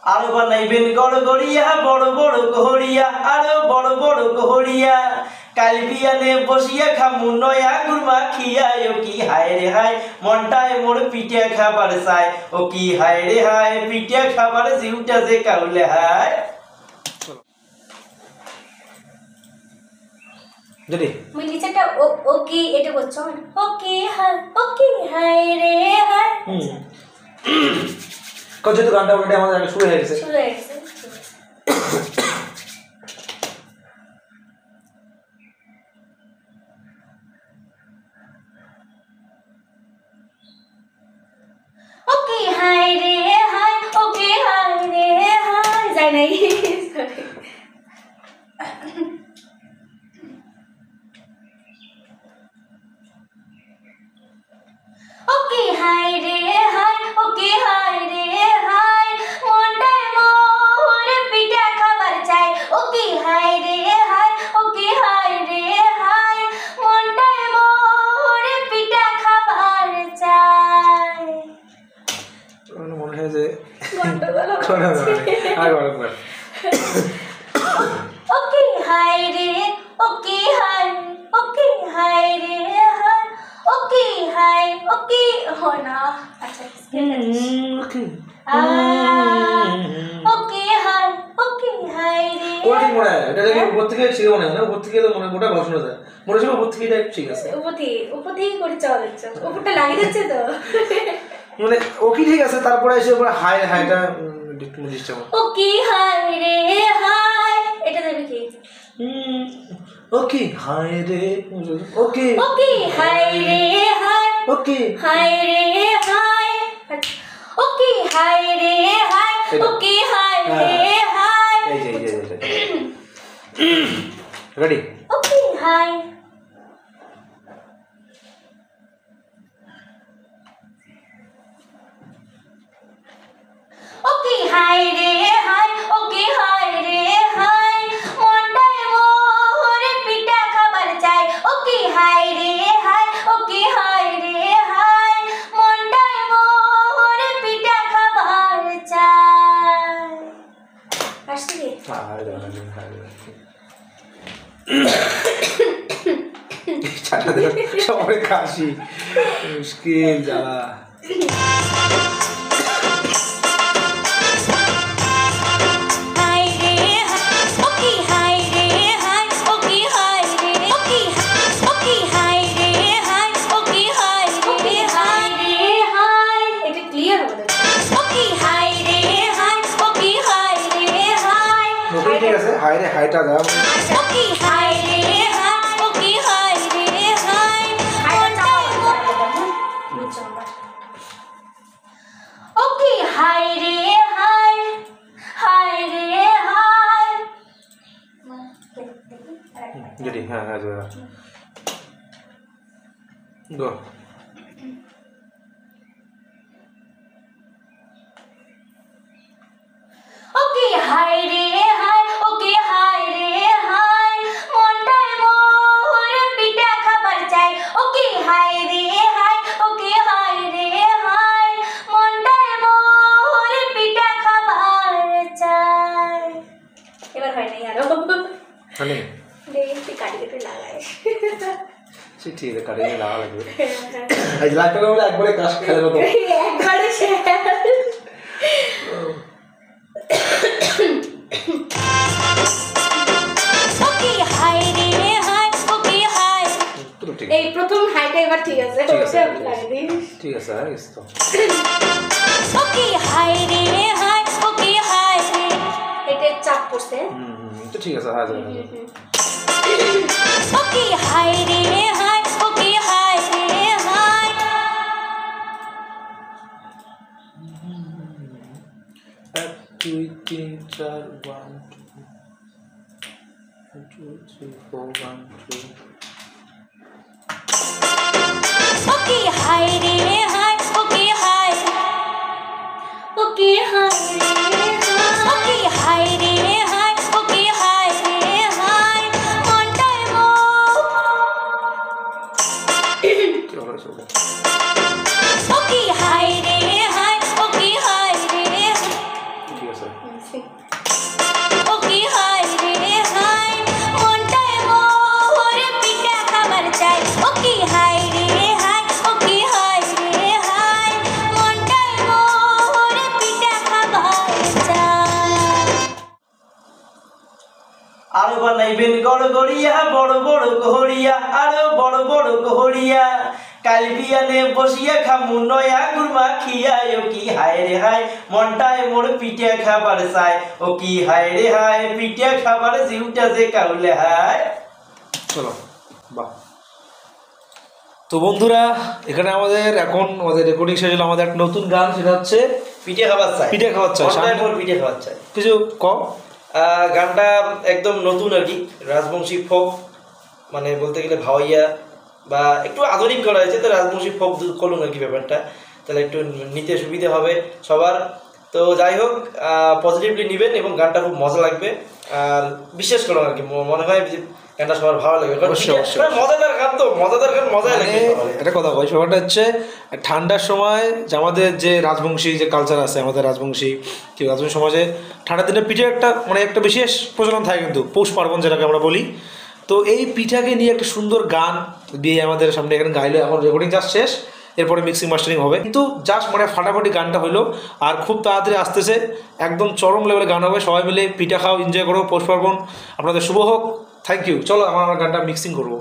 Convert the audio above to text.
আরো বানাইবেন গড়গড়িয়া বড় বড় কোহরিয়া আরো বড় বড় কোহরিয়া কাল বিয়ানে বসিয়া খামু নয়া গুরমা খিয়া ও কি হায় রে হায় মনটায় মোর পিঠা খাবার চায় ও কি হায় রে হায় পিঠা খাবার জিউটা যে কাউলে হায় যদি মই নিচেটা ওকে এটা করছো ওকে হায় রে হায় কত তো গানটা অলরেডি আমাদের শুরু হয়ে গেছে ওকে হায় রে হায় ওকে হায় রে হায় যাই নাই ওকে হায় রে হায় ওকে হায় রে হায় মনটায় মোর পিঠা খাবার চাই ওকে হায় রে হায় ওকে হায় রে হায় মনটায় মোর পিঠা খাবার চাই মনে হয় যে গন্ডগোল আরেকবার ওকে হায় রে ওকে হায় ওকে হায় রে হায় ওকে হায় ওকে हो ना अच्छा ওকে ওকে হায় ওকে হায় রে কোনটি মনে হয় এটা দেখি উপর থেকে শিখে মনে হয় না উপর থেকে তো মনে গোটা ভালো শোনা যায় মনে হচ্ছে উপর থেকে এটা ঠিক আছে উপর থেকে করে চাওয়া যাচ্ছে উপরটা লাগিয়ে দিচ্ছে তো মানে ওকে ঠিক আছে তারপরে এসে উপরে হাই হাইটা একটু ডিস্টার্ব ওকে হায় রে হায় এটা দেবে কি ওকে হাই রে ওকে ওকে হায় রে হায় ওকে হায় রে হায় ওকে হায় রে হায় ওকে হায় রে হায় এই রেডি ওকে হায় ওকে হায় রে হায় ওকে হায় রে হায় মনটায় মোর পিঠা খাবার চাই ওকে হায় রে হায় ওকে হায় রে হায় মনটায় মোর পিঠা খাবার চাই আসছি সবাই কাশি মুশকিল জ্বালা হাই রে হাইটা দাও ওকে হায় রে হায় ওকে হায় রে হায় ওকে হায় রে হায় হায় রে হায় যদি হ্যাঁ হ্যাঁ গো ওকে হায় রে হায় ওকে হায় রে হায় মনটায় মোর পিঠা খাবার চাই ওকে হায় রে হায় ওকে হায় রে হায় মনটায় মোর পিঠা খাবার চাই এবার হয় নাই আরো মানে দেখি কাটি কেটে লাগাই ঠিক আছে কাটি লাগা লাগবে আজ লাগতে বলে একবারে কাজ খেলে মতো একবারে শেষ ওকে হায় রে হায় ওকে হায় এই প্রথম হাইটা এবার ঠিক আছে ঠিক আছে আর গেছে তো ওকে হায় রে হায় ওকে হায় রে এটা চাপ পড়ছে তো ঠিক আছে হ্যাঁ ওকে হায় রে হায় ওকে হায় রে হায় 1 2 3 4 1 2 3 4 1 2 ওকে হায় রে হায় ওকে হায় ওকে হায় রে ওকে হায় রে হায় ওকে হায় রে হায় মনটায় ওকে হায় রে হায় ওকে হায় রে বানাইবেন গড়গড়িয়া বড় বড় কহরিয়া আরো বড় বড় কহরিয়া কাল বিয়ানে বসিয়া খামু নয়া গুরমা খিয়া ও কি হায় রে হায় মনটায় মোর পিঠে খাবার চাই ও কি হায় রে হায় পিঠে খাবার জিউটা যে কাউলে হায়। চলো বাহ। তো বন্ধুরা এখানে আমাদের রেকর্ডিং শেষ হলো, আমাদের একটা নতুন গান, সেটা হচ্ছে পিঠে খাবার চাই, পিঠে খাওয়ার চাই, মনটায় মোর পিঠে খাবার চাই। কিছু কম। গানটা একদম নতুন আর কি, রাজবংশী ফোক, মানে বলতে গেলে ভাওয়াইয়া বা একটু আধুনিক করা হয়েছে, তো রাজবংশী ফোক করুন আর কি ব্যাপারটা, তাহলে একটু নিতে সুবিধা হবে সবার। তো যাই হোক, পজিটিভলি নেবেন এবং গানটা খুব মজা লাগবে, আর বিশ্বাস করুন আর কি, মনে হয় যে গানটা সবার ভালো লাগবে, মজাদার গান, তো মজাদার গান মজাই লাগবে। একটা কথা বলি, ব্যাপারটা হচ্ছে ঠান্ডার সময় যে আমাদের যে রাজবংশী যে কালচার আছে, আমাদের রাজবংশী সমাজে ঠান্ডার দিনে পিঠের একটা বিশেষ প্রচলন থাকে, কিন্তু পৌষ পার্বণ যেটাকে আমরা বলি। তো এই পিঠাকে নিয়ে একটা সুন্দর গান দিয়ে আমাদের সামনে এখানে গাইলো, এখন রেকর্ডিং জাস্ট শেষ, এরপরে মিক্সিং মাস্টারিং হবে, কিন্তু জাস্ট ফাটাফাটি গানটা হইলো, আর খুব তাড়াতাড়ি আসতেছে, একদম চরম লেভেলে গান হবে, সবাই মিলে পিঠা খাও, এনজয় করো, পৌষ পার্বণ আপনাদের শুভ হোক। Thank you. চলো আমার গানটা মিক্সিং করবো।